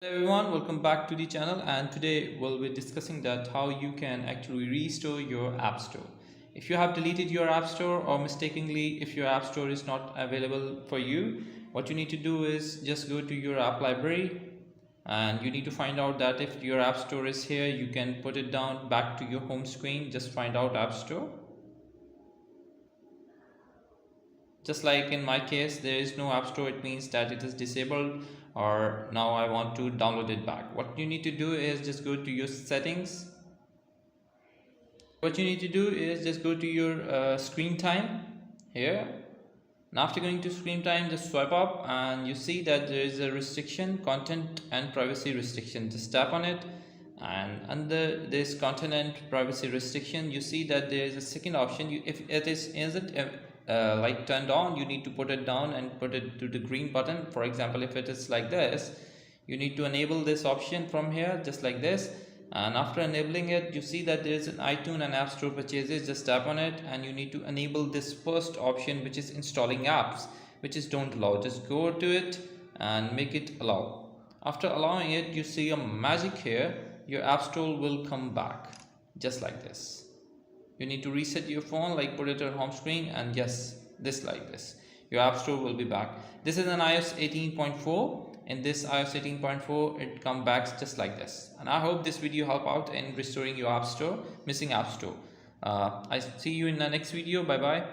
Hello everyone, welcome back to the channel, and today we'll be discussing that how you can actually restore your app store. If you have deleted your app store, or mistakenly if your app store is not available for you, what you need to do is just go to your app library, and you need to find out that if your app store is here, you can put it down back to your home screen. Just find out app store. Just like in my case, there is no app store, it means that it is disabled, or now I want to download it back. What you need to do is just go to your settings. What you need to do is just go to your screen time here, and after going to screen time, just swipe up and you see that there is a restriction, content and privacy restriction. Just tap on it, and under this content and privacy restriction, you see that there is a second option. If it isn't like turned on, you need to put it down and put it to the green button. For example, if it is like this, you need to enable this option from here, just like this. And after enabling it, you see that there is an iTunes and App Store purchases. Just tap on it and you need to enable this first option, which is installing apps, which is don't allow. Just go to it and make it allow. After allowing it, you see a magic here. Your app store will come back just like this. You need to reset your phone, like put it on home screen, and yes, this like this, your app store will be back. This is an iOS 18.4. In this iOS 18.4, it comes back just like this. And I hope this video help out in restoring your app store, missing app store. I see you in the next video. Bye bye.